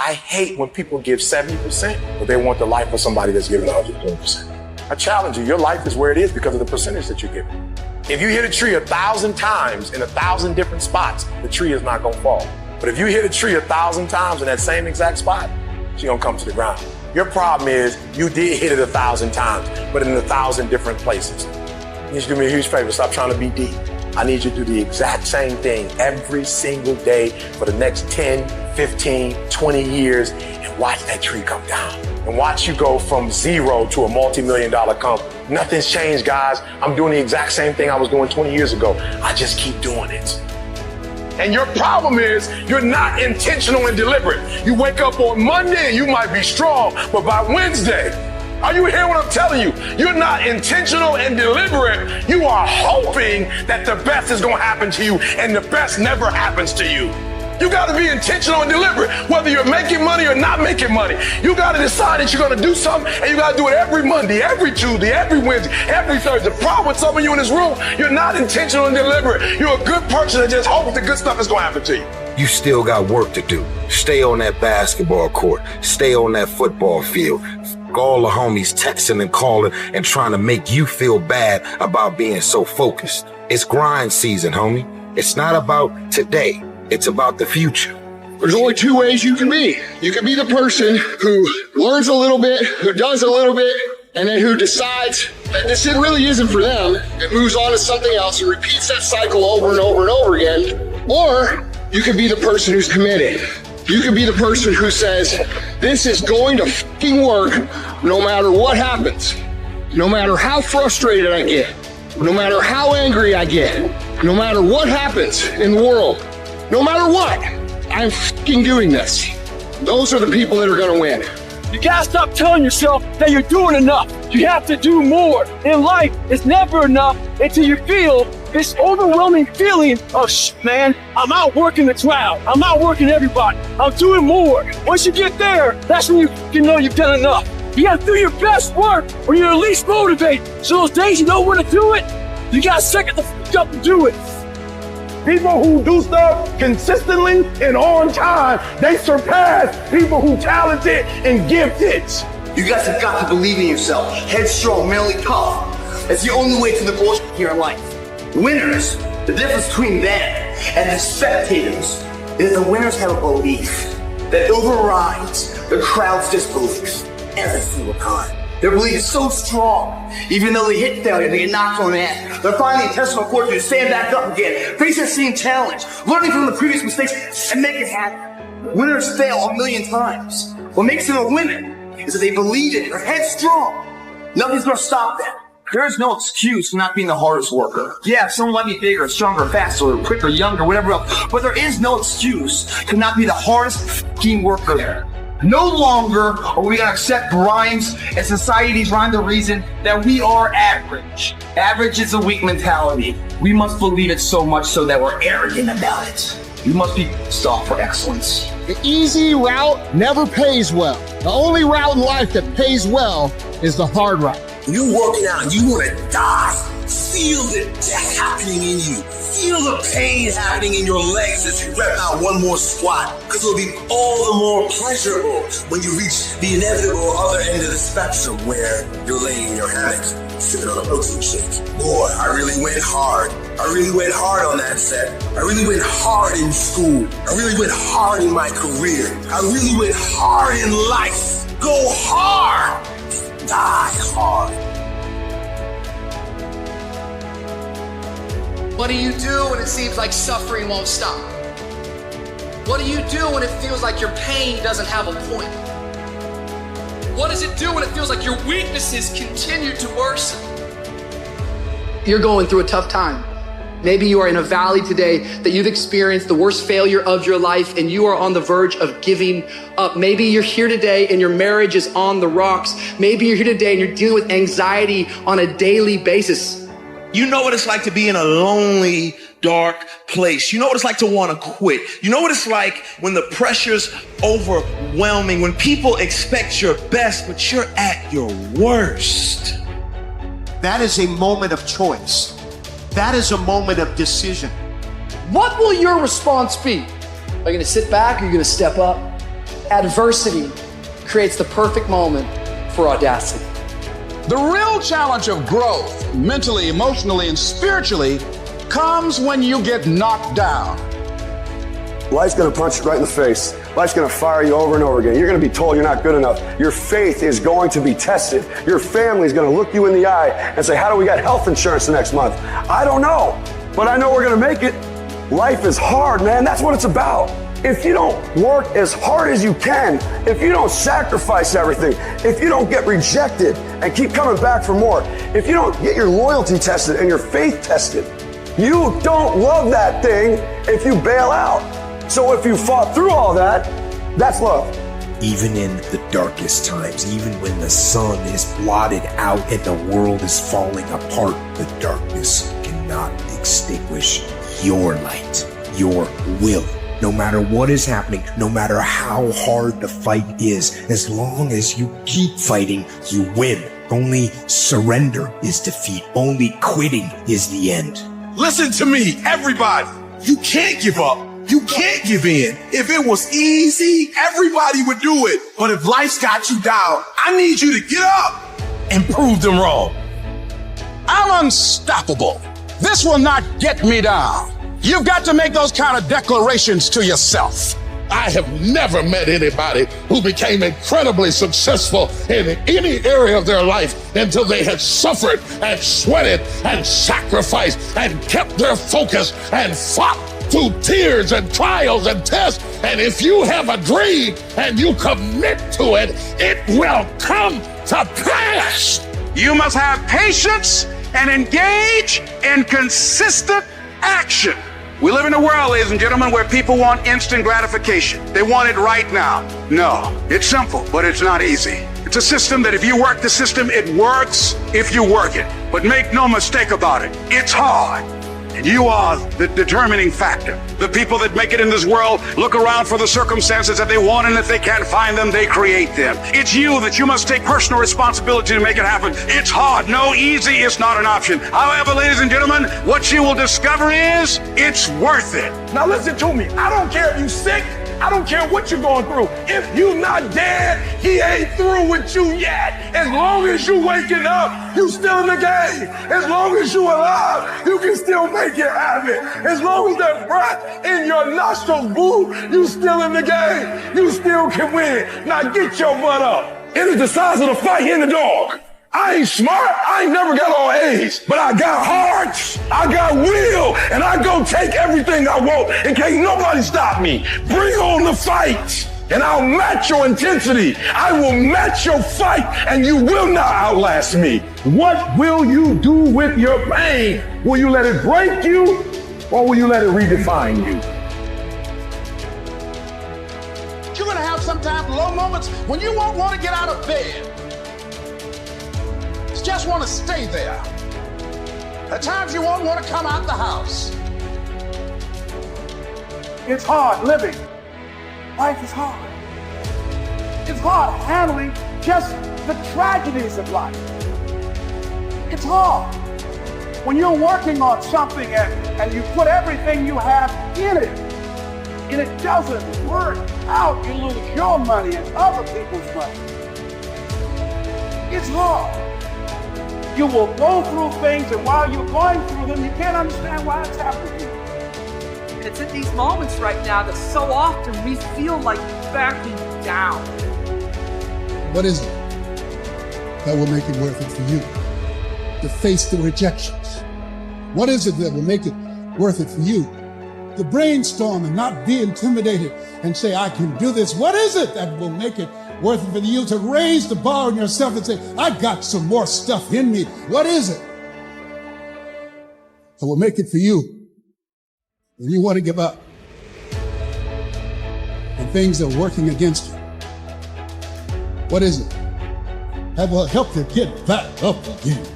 I hate when people give 70%, but they want the life of somebody that's giving 120%. I challenge you, your life is where it is because of the percentage that you're giving. If you hit a tree 1,000 times in 1,000 different spots, the tree is not gonna fall. But if you hit a tree 1,000 times in that same exact spot, she's gonna come to the ground. Your problem is you did hit it 1,000 times, but in 1,000 different places. You need to do me a huge favor, stop trying to be deep. I need you to do the exact same thing every single day for the next 10, 15, 20 years and watch that tree come down. And watch you go from zero to a multi-million-dollar company. Nothing's changed, guys. I'm doing the exact same thing I was doing 20 years ago. I just keep doing it. And your problem is you're not intentional and deliberate. You wake up on Monday and you might be strong, but by Wednesday, are you hearing what I'm telling you? You're not intentional and deliberate. You are hoping that the best is gonna happen to you, and the best never happens to you. You gotta be intentional and deliberate, whether you're making money or not making money. You gotta decide that you're gonna do something, and you gotta do it every Monday, every Tuesday, every Wednesday, every Thursday. The problem with some of you in this room, you're not intentional and deliberate. You're a good person that just hopes the good stuff is gonna happen to you. You still got work to do. Stay on that basketball court. Stay on that football field. All the homies texting and calling and trying to make you feel bad about being so focused. It's grind season, homie. It's not about today. It's about the future. There's only two ways you can be. You can be the person who learns a little bit, who does a little bit, and then who decides that this really isn't for them and moves on to something else and repeats that cycle over and over and over again. Or you can be the person who's committed. You can be the person who says, this is going to fucking work no matter what happens. No matter how frustrated I get. No matter how angry I get. No matter what happens in the world. No matter what, I'm fucking doing this. Those are the people that are gonna win. You gotta stop telling yourself that you're doing enough. You have to do more. In life, it's never enough until you feel this overwhelming feeling of, man, I'm outworking the crowd. I'm outworking everybody. I'm doing more. Once you get there, that's when you know you've done enough. You gotta do your best work when you're least motivated. So those days you don't want to do it, you gotta suck it the fuck up and do it. People who do stuff consistently and on time, they surpass people who talented and gifted. You guys have got to believe in yourself. Headstrong, mentally tough. That's the only way to the bullshit here in life. Winners, the difference between them and the spectators is the winners have a belief that overrides the crowd's disbelief every single time. Their belief is so strong, even though they hit failure, they get knocked on the head. They're finding intentional fortitude to stand back up again, face that same challenge, learning from the previous mistakes, and make it happen. Winners fail 1,000,000 times. What makes them a winner is that they believe in it, they're headstrong. Nothing's gonna stop them. There is no excuse for not being the hardest worker. Yeah, someone might be bigger, stronger, faster, quicker, younger, whatever else, but there is no excuse to not be the hardest fucking worker there. No longer are we gonna accept rhymes and society's rhyme the reason that we are average. Average is a weak mentality. We must believe it so much so that we're arrogant about it. We must be sought for excellence. The easy route never pays well. The only route in life that pays well is the hard route. You're working out and you want to die. Feel it happening in you. Feel the pain happening in your legs as you rep out one more squat. Because it'll be all the more pleasurable when you reach the inevitable other end of the spectrum where you're laying in your hammock, sipping on a protein shake. Boy, I really went hard. I really went hard on that set. I really went hard in school. I really went hard in my career. I really went hard in life. Go hard. Die hard. What do you do when it seems like suffering won't stop? What do you do when it feels like your pain doesn't have a point? What does it do when it feels like your weaknesses continue to worsen? You're going through a tough time. Maybe you are in a valley today that you've experienced the worst failure of your life and you are on the verge of giving up. Maybe you're here today and your marriage is on the rocks. Maybe you're here today and you're dealing with anxiety on a daily basis. You know what it's like to be in a lonely, dark place. You know what it's like to want to quit. You know what it's like when the pressure's overwhelming, when people expect your best, but you're at your worst. That is a moment of choice. That is a moment of decision. What will your response be? Are you going to sit back or are you going to step up? Adversity creates the perfect moment for audacity. The real challenge of growth, mentally, emotionally, and spiritually, comes when you get knocked down. Life's gonna punch you right in the face. Life's gonna fire you over and over again. You're gonna be told you're not good enough. Your faith is going to be tested. Your family's gonna look you in the eye and say, how do we get health insurance the next month? I don't know, but I know we're gonna make it. Life is hard, man. That's what it's about. If you don't work as hard as you can, if you don't sacrifice everything, if you don't get rejected and keep coming back for more, if you don't get your loyalty tested and your faith tested, you don't love that thing if you bail out. So if you fought through all that, that's love. Even in the darkest times, even when the sun is blotted out and the world is falling apart, the darkness cannot extinguish your light, your will. No matter what is happening, no matter how hard the fight is, as long as you keep fighting, you win. Only surrender is defeat. Only quitting is the end. Listen to me, everybody. You can't give up. You can't give in. If it was easy, everybody would do it. But if life's got you down, I need you to get up and prove them wrong. I'm unstoppable. This will not get me down. You've got to make those kind of declarations to yourself. I have never met anybody who became incredibly successful in any area of their life until they had suffered and sweated and sacrificed and kept their focus and fought through tears and trials and tests. And if you have a dream and you commit to it, it will come to pass. You must have patience and engage in consistent action. We live in a world, ladies and gentlemen, where people want instant gratification. They want it right now. No, it's simple, but it's not easy. It's a system that if you work the system, it works if you work it. But make no mistake about it, it's hard. And you are the determining factor. The people that make it in this world look around for the circumstances that they want, and if they can't find them, they create them. It's you that you must take personal responsibility to make it happen. It's hard. No, easy is not an option. However, ladies and gentlemen, what you will discover is it's worth it. Now listen to me. I don't care if you're sick. I don't care what you're going through. If you're not dead, he ain't through with you yet. As long as you waking up, you still in the game. As long as you alive, you can still make it happen. As long as that breath in your nostrils move, you still in the game. You still can win. Now get your butt up. It is the size of the fight in the dog. I ain't smart, I ain't never got all A's, but I got heart, I got will, and I go take everything I want, and can't nobody stop me. Bring on the fight, and I'll match your intensity. I will match your fight, and you will not outlast me. What will you do with your pain? Will you let it break you, or will you let it redefine you? You're gonna have sometimes low moments when you won't want to get out of bed. You just want to stay there. At times you won't want to come out the house. It's hard living. Life is hard. It's hard handling just the tragedies of life. It's hard. When you're working on something and you put everything you have in it, and it doesn't work out, you lose your money and other people's money. It's hard. You will go through things, and while you're going through them, you can't understand why it's happening to you. And it's in these moments right now that so often we feel like backing down. What is it that will make it worth it for you to face the rejections? What is it that will make it worth it for you to brainstorm and not be intimidated and say, I can do this? What is it that will make it worth it for you to raise the bar on yourself and say, I got some more stuff in me? What is it that will make it for you when you want to give up and things are working against you? What is it that will help you get back up again?